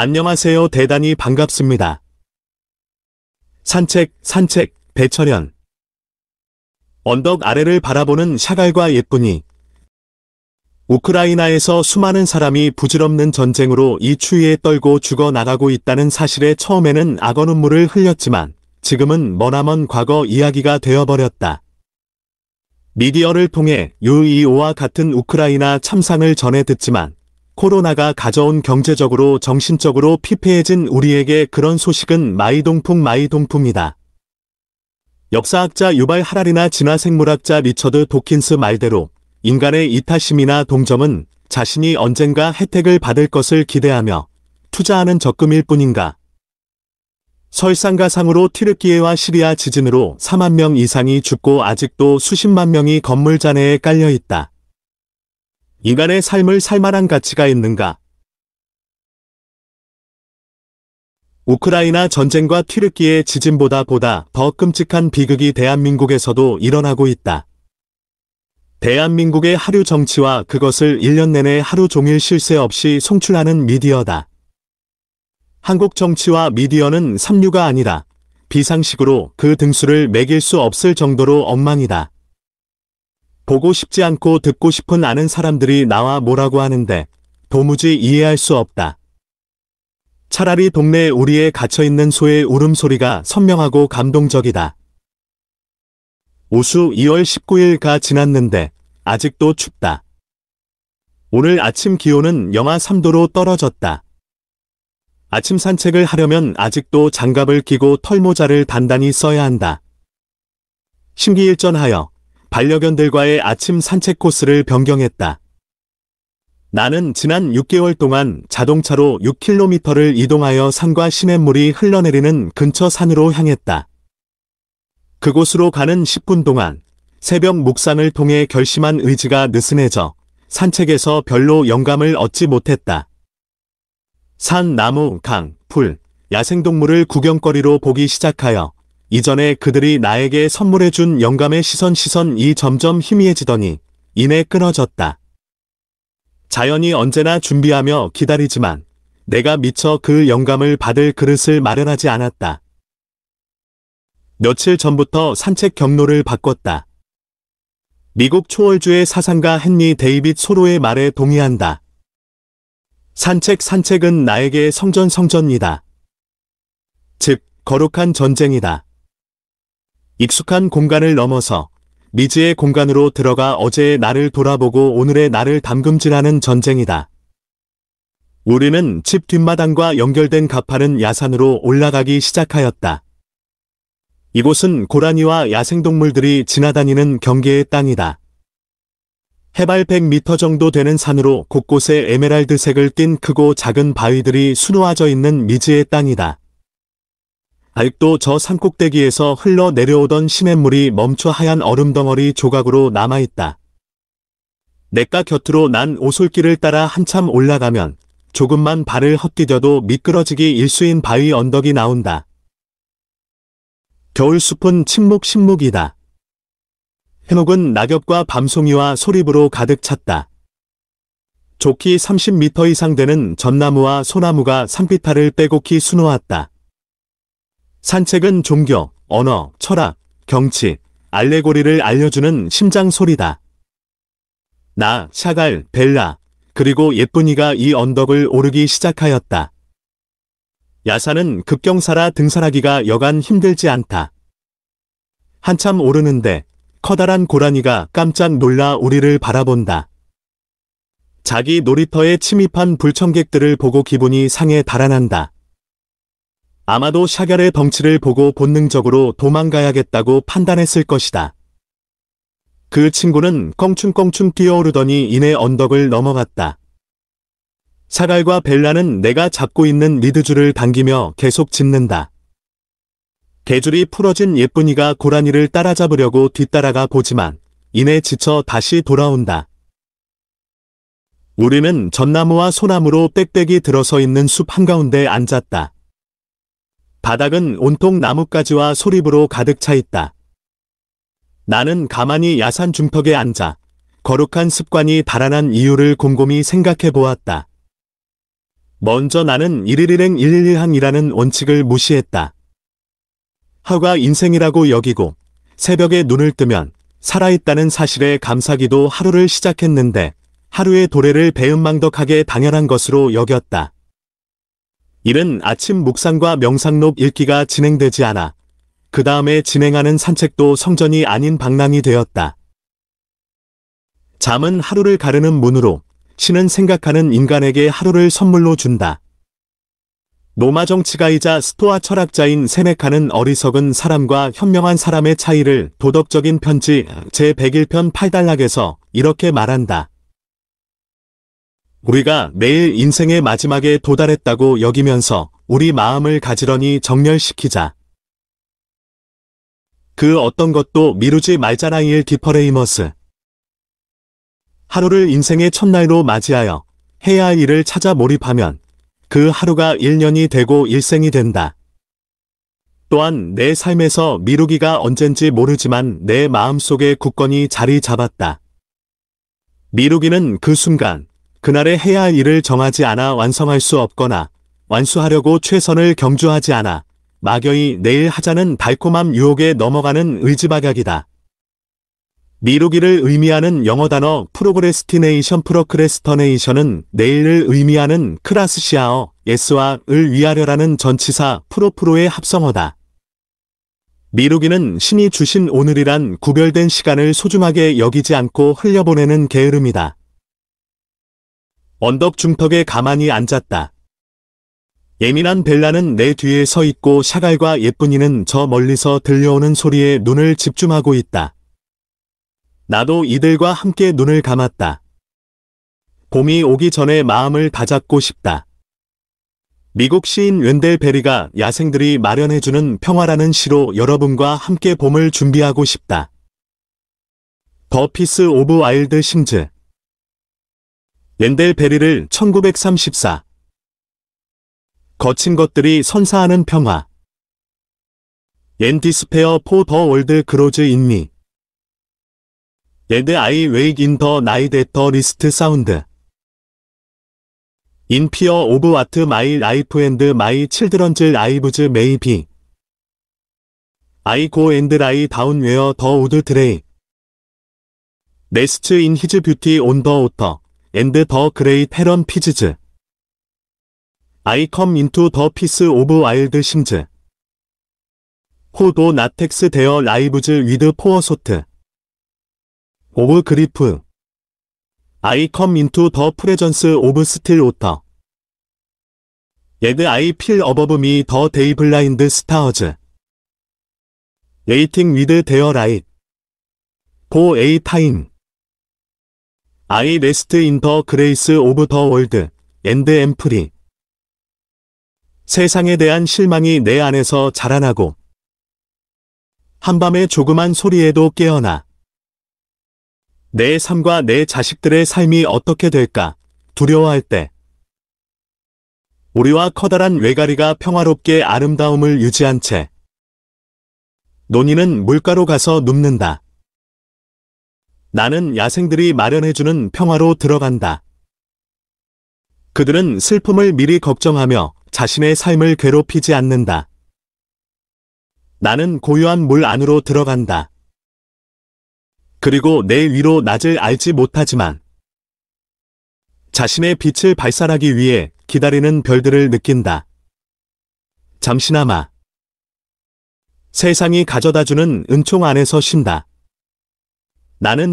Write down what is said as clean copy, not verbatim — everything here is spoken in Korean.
안녕하세요. 대단히 반갑습니다. 산책, 배철현. 언덕 아래를 바라보는 샤갈과 예쁜이. 우크라이나에서 수많은 사람이 부질없는 전쟁으로 이 추위에 떨고 죽어나가고 있다는 사실에 처음에는 악어 눈물을 흘렸지만 지금은 머나먼 과거 이야기가 되어버렸다. 미디어를 통해 U25와 같은 우크라이나 참상을 전해 듣지만 코로나가 가져온 경제적으로 정신적으로 피폐해진 우리에게 그런 소식은 마이동풍이다. 역사학자 유발 하라리나 진화생물학자 리처드 도킨스 말대로 인간의 이타심이나 동정은 자신이 언젠가 혜택을 받을 것을 기대하며 투자하는 적금일 뿐인가. 설상가상으로 튀르키예와 시리아 지진으로 4만 명 이상이 죽고 아직도 수십만 명이 건물 잔해에 깔려있다. 인간의 삶을 살만한 가치가 있는가? 우크라이나 전쟁과 튀르키예 지진보다 더 끔찍한 비극이 대한민국에서도 일어나고 있다. 대한민국의 하류 정치와 그것을 1년 내내 하루 종일 쉴 새 없이 송출하는 미디어다. 한국 정치와 미디어는 삼류가 아니라 비상식으로 그 등수를 매길 수 없을 정도로 엉망이다. 보고 싶지 않고 듣고 싶은 아는 사람들이 나와 뭐라고 하는데 도무지 이해할 수 없다. 차라리 동네 우리에 갇혀있는 소의 울음소리가 선명하고 감동적이다. 오수 2월 19일가 지났는데 아직도 춥다. 오늘 아침 기온은 영하 3도로 떨어졌다. 아침 산책을 하려면 아직도 장갑을 끼고 털모자를 단단히 써야 한다. 심기일전하여 반려견들과의 아침 산책 코스를 변경했다. 나는 지난 6개월 동안 자동차로 6km를 이동하여 산과 시냇물이 흘러내리는 근처 산으로 향했다. 그곳으로 가는 10분 동안 새벽 묵상을 통해 결심한 의지가 느슨해져 산책에서 별로 영감을 얻지 못했다. 산, 나무, 강, 풀, 야생동물을 구경거리로 보기 시작하여 이전에 그들이 나에게 선물해준 영감의 시선이 점점 희미해지더니 이내 끊어졌다. 자연이 언제나 준비하며 기다리지만 내가 미처 그 영감을 받을 그릇을 마련하지 않았다. 며칠 전부터 산책 경로를 바꿨다. 미국 초월주의 사상가 헨리 데이빗 소로의 말에 동의한다. 산책은 나에게 성전이다. 즉, 거룩한 전쟁이다. 익숙한 공간을 넘어서 미지의 공간으로 들어가 어제의 나를 돌아보고 오늘의 나를 담금질하는 전쟁이다. 우리는 집 뒷마당과 연결된 가파른 야산으로 올라가기 시작하였다. 이곳은 고라니와 야생동물들이 지나다니는 경계의 땅이다. 해발 100m 정도 되는 산으로 곳곳에 에메랄드색을 띤 크고 작은 바위들이 수놓아져 있는 미지의 땅이다. 아직도 저 산꼭대기에서 흘러내려오던 시냇물이 멈춰 하얀 얼음덩어리 조각으로 남아있다. 냇가 곁으로 난 오솔길을 따라 한참 올라가면 조금만 발을 헛디뎌도 미끄러지기 일수인 바위 언덕이 나온다. 겨울숲은 침묵이다. 해묵은 낙엽과 밤송이와 소리부로 가득 찼다. 좋기 30m 이상 되는 전나무와 소나무가 산비탈을 빼곡히 수놓았다. 산책은 종교, 언어, 철학, 경치, 알레고리를 알려주는 심장소리다. 나, 샤갈, 벨라, 그리고 예쁜이가 이 언덕을 오르기 시작하였다. 야산은 급경사라 등산하기가 여간 힘들지 않다. 한참 오르는데 커다란 고라니가 깜짝 놀라 우리를 바라본다. 자기 놀이터에 침입한 불청객들을 보고 기분이 상해 달아난다. 아마도 샤갈의 덩치를 보고 본능적으로 도망가야겠다고 판단했을 것이다. 그 친구는 껑충껑충 뛰어오르더니 이내 언덕을 넘어갔다. 샤갈과 벨라는 내가 잡고 있는 리드줄을 당기며 계속 짖는다. 개줄이 풀어진 예쁜이가 고라니를 따라잡으려고 뒤따라가 보지만 이내 지쳐 다시 돌아온다. 우리는 전나무와 소나무로 빽빽이 들어서 있는 숲 한가운데 앉았다. 바닥은 온통 나뭇가지와 소리부로 가득 차 있다. 나는 가만히 야산 중턱에 앉아 거룩한 습관이 달아난 이유를 곰곰이 생각해 보았다. 먼저 나는 일일일행 111항이라는 원칙을 무시했다. 하루가 인생이라고 여기고 새벽에 눈을 뜨면 살아있다는 사실에 감사기도 하루를 시작했는데 하루의 도래를 배은망덕하게 당연한 것으로 여겼다. 이른 아침 묵상과 명상록 읽기가 진행되지 않아 그 다음에 진행하는 산책도 성전이 아닌 방랑이 되었다. 잠은 하루를 가르는 문으로 신은 생각하는 인간에게 하루를 선물로 준다. 로마 정치가이자 스토아 철학자인 세네카는 어리석은 사람과 현명한 사람의 차이를 도덕적인 편지 제101편 8단락에서 이렇게 말한다. 우리가 매일 인생의 마지막에 도달했다고 여기면서 우리 마음을 가지런히 정렬시키자. 그 어떤 것도 미루지 말자라이일 디퍼레이머스. 하루를 인생의 첫날로 맞이하여 해야 할 일을 찾아 몰입하면 그 하루가 1년이 되고 일생이 된다. 또한 내 삶에서 미루기가 언젠지 모르지만 내 마음속에 굳건히 자리 잡았다. 미루기는 그 순간 그날에 해야 할 일을 정하지 않아 완성할 수 없거나 완수하려고 최선을 경주하지 않아 막연히 내일 하자는 달콤함 유혹에 넘어가는 의지박약이다. 미루기를 의미하는 영어 단어 프로크레스터네이션은 내일을 의미하는 크라스시아어 예스와 을 위하려라는 전치사 프로의 합성어다. 미루기는 신이 주신 오늘이란 구별된 시간을 소중하게 여기지 않고 흘려보내는 게으름이다. 언덕 중턱에 가만히 앉았다. 예민한 벨라는 내 뒤에 서 있고 샤갈과 예쁜이는 저 멀리서 들려오는 소리에 눈을 집중하고 있다. 나도 이들과 함께 눈을 감았다. 봄이 오기 전에 마음을 다잡고 싶다. 미국 시인 웬델 베리가 야생들이 마련해주는 평화라는 시로 여러분과 함께 봄을 준비하고 싶다. 더 피스 오브 와일드 싱즈. 웬델 베리를 1934. 거친 것들이 선사하는 평화. 엔 디스페어 포 더 월드 그로즈 인미. Did I wake in the night at the least sound? In fear of what my life and my children's lives may be. I go and lie down where the wood tree rests in his beauty on the water, and the great heron feeds. I come into the peace of wild things. Who do not tax their lives with forethought. Of grief. I come into the presence of still water. Yet I feel above me the day blind stars. Waiting with their light. For a time. I rest in the grace of the world, and am free. 세상에 대한 실망이 내 안에서 자라나고 한밤의 조그만 소리에도 깨어나 내 삶과 내 자식들의 삶이 어떻게 될까 두려워할 때 우리와 커다란 외가리가 평화롭게 아름다움을 유지한 채 논이는 물가로 가서 눕는다. 나는 야생들이 마련해주는 평화로 들어간다. 그들은 슬픔을 미리 걱정하며 자신의 삶을 괴롭히지 않는다. 나는 고요한 물 안으로 들어간다. 그리고 내 위로 낮을 알지 못하지만 자신의 빛을 발산하기 위해 기다리는 별들을 느낀다. 잠시나마 세상이 가져다주는 은총 안에서 쉰다. 나는